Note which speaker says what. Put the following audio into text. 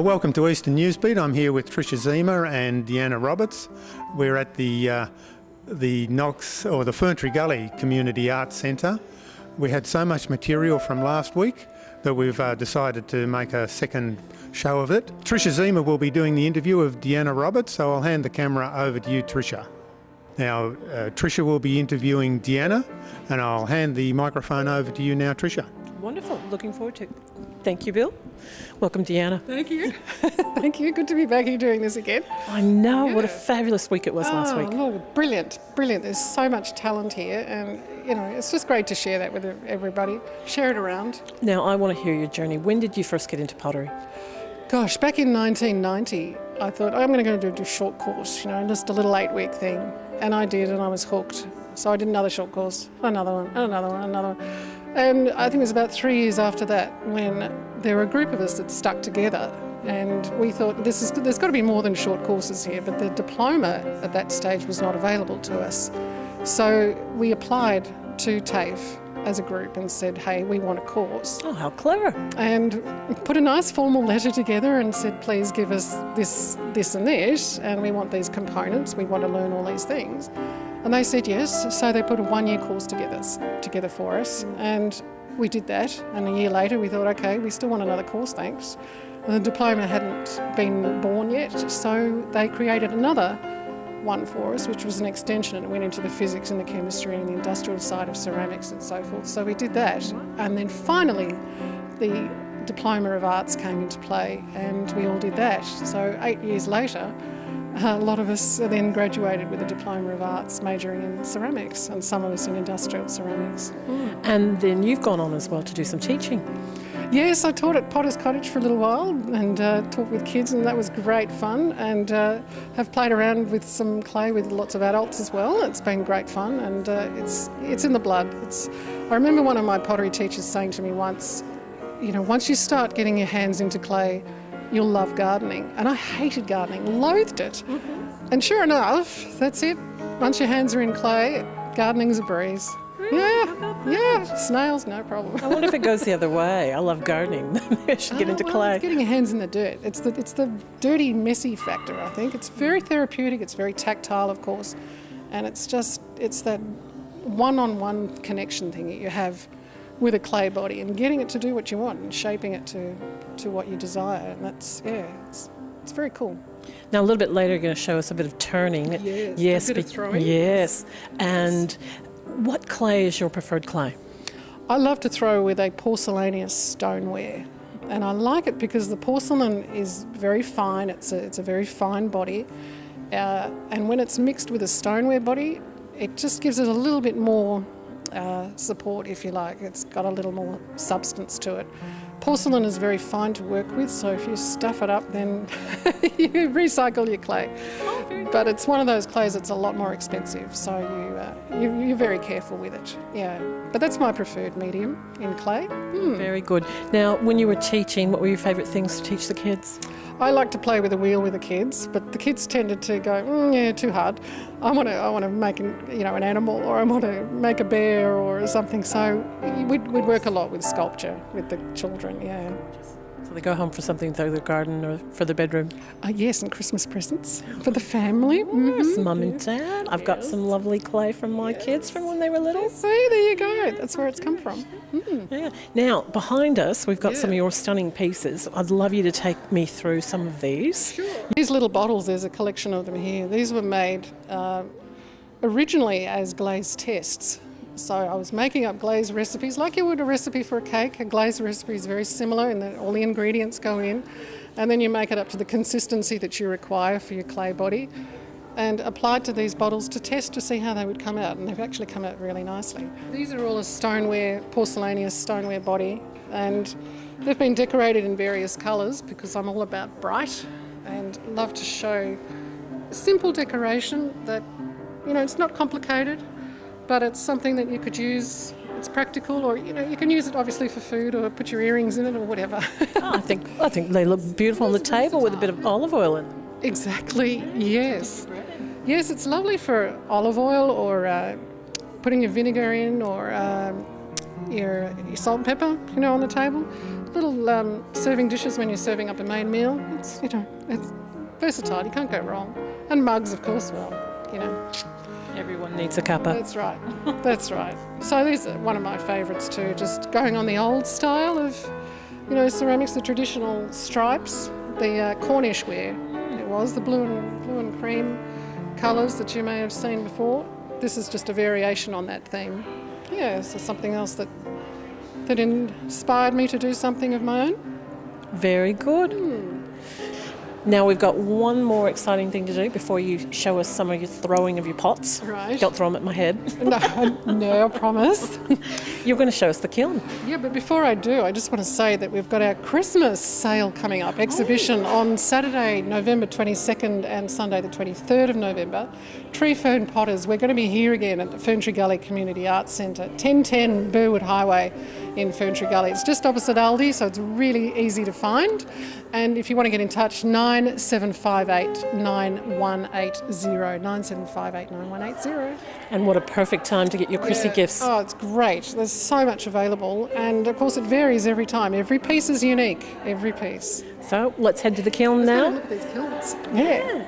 Speaker 1: Welcome to Eastern Newsbeat. I'm here with Tricia Ziemer and Deanna Roberts. We're at the Knox, or the Ferntree Gully Community Arts Centre. We had so much material from last week that we've decided to make a second show of it. Tricia Ziemer will be doing the interview of Deanna Roberts, so I'll hand the camera over to you, Tricia. Now, Tricia will be interviewing Deanna, and I'll hand the microphone over to you now, Tricia.
Speaker 2: Wonderful. Looking forward to it. Thank you, Bill. Welcome, Deanna.
Speaker 3: Thank you. Thank you. Good to be back here doing this again.
Speaker 2: I know. Yeah. What a fabulous week it was last week.
Speaker 3: Oh, brilliant. Brilliant. There's so much talent here, and, it's just great to share that with everybody. Share it around.
Speaker 2: Now, I want to hear your journey. When did you first get into pottery?
Speaker 3: Gosh, back in 1990, I thought, I'm going to go do a short course, just a little 8-week thing. And I did, and I was hooked. So I did another short course, another one. And I think it was about 3 years after that when there were a group of us that stuck together, and we thought there's got to be more than short courses here, but the diploma at that stage was not available to us. So we applied to TAFE as a group and said, hey, we want a course.
Speaker 2: Oh, how clever.
Speaker 3: And put a nice formal letter together and said, please give us this and this, and we want these components, we want to learn all these things. And they said yes, so they put a 1-year course together for us, and we did that. And a year later we thought, okay, we still want another course, thanks. And the diploma hadn't been born yet, so they created another one for us, which was an extension, and it went into the physics and the chemistry and the industrial side of ceramics and so forth. So we did that, and then finally the Diploma of Arts came into play, and we all did that. So 8 years later, a lot of us then graduated with a Diploma of Arts majoring in ceramics, and some of us in industrial ceramics.
Speaker 2: And then you've gone on as well to do some teaching.
Speaker 3: Yes, I taught at Potter's Cottage for a little while and taught with kids, and that was great fun, and have played around with some clay with lots of adults as well. It's been great fun, and it's in the blood. I remember one of my pottery teachers saying to me once, once you start getting your hands into clay, you'll love gardening. And I hated gardening, loathed it. Mm-hmm. And sure enough, that's it. Once your hands are in clay, gardening's a breeze.
Speaker 2: Really?
Speaker 3: Yeah, snails, no problem.
Speaker 2: I wonder if it goes the other way. I love gardening. I should get into clay.
Speaker 3: It's getting your hands in the dirt. It's the dirty, messy factor, I think. It's very therapeutic, it's very tactile, of course. And it's that one-on-one connection thing that you have with a clay body and getting it to do what you want and shaping it to what you desire. And it's very cool.
Speaker 2: Now, a little bit later, you're going to show us a bit of turning.
Speaker 3: Yes, a bit of throwing.
Speaker 2: Yes. And what clay is your preferred clay?
Speaker 3: I love to throw with a porcelaneous stoneware. And I like it because the porcelain is very fine. It's a very fine body. And when it's mixed with a stoneware body, it just gives it a little bit more support, if you like. It's got a little more substance to it. Porcelain is very fine to work with, so if you stuff it up, then you recycle your clay. But it's one of those clays that's a lot more expensive, so you're very careful with it. Yeah, but that's my preferred medium in clay.
Speaker 2: Very good. Now, when you were teaching, what were your favourite things to teach the kids?
Speaker 3: I like to play with the wheel with the kids, but the kids tended to go, too hard. I want to make an animal, or I want to make a bear or something. So we'd work a lot with sculpture with the children. Yeah.
Speaker 2: So they go home for something for the garden or for the bedroom?
Speaker 3: Yes, and Christmas presents for the family.
Speaker 2: Yes, Mum and Dad. I've got some lovely clay from my kids from when they were little.
Speaker 3: See, there you go. That's where it's come from.
Speaker 2: Yeah. Now, behind us, we've got some of your stunning pieces. I'd love you to take me through some of these.
Speaker 3: Sure. These little bottles, there's a collection of them here. These were made originally as glaze tests. So I was making up glaze recipes like you would a recipe for a cake. A glaze recipe is very similar in that all the ingredients go in, and then you make it up to the consistency that you require for your clay body, and applied to these bottles to test to see how they would come out, and they've actually come out really nicely. These are all a stoneware, porcelaneous stoneware body, and they've been decorated in various colours because I'm all about bright and love to show simple decoration that, it's not complicated, but it's something that you could use. It's practical, or you can use it obviously for food or put your earrings in it or whatever.
Speaker 2: I think they look beautiful on the table with a bit of olive oil in them.
Speaker 3: Exactly, yes. Yes, it's lovely for olive oil or putting your vinegar in, or your salt and pepper, on the table. Little serving dishes when you're serving up a main meal. It's versatile. You can't go wrong. And mugs, of course. Well,
Speaker 2: Everyone needs a cuppa.
Speaker 3: That's right. That's right. So these are one of my favourites too. Just going on the old style of, ceramics, the traditional stripes, the Cornish ware. It was the blue and cream colours that you may have seen before. This is just a variation on that theme. Yeah, so something else that inspired me to do something of my own.
Speaker 2: Very good. Now we've got one more exciting thing to do before you show us some of your throwing of your pots.
Speaker 3: Right.
Speaker 2: Don't throw them at my head.
Speaker 3: No, I promise.
Speaker 2: You're going to show us the kiln.
Speaker 3: Yeah, but before I do, I just want to say that we've got our Christmas sale coming up, exhibition on Saturday, November 22nd and Sunday the 23rd of November. Tree Fern Potters, we're going to be here again at the Ferntree Gully Community Arts Centre, 1010 Burwood Highway in Ferntree Gully. It's just opposite Aldi, so it's really easy to find. And if you want to get in touch, 9758 9180, 9758 9180.
Speaker 2: And what a perfect time to get your Chrissy gifts.
Speaker 3: Oh, it's great. There's so much available, and of course it varies every time. Every piece is unique, every piece.
Speaker 2: So let's head to the kiln now.
Speaker 3: Look at these kilns.
Speaker 2: Yeah.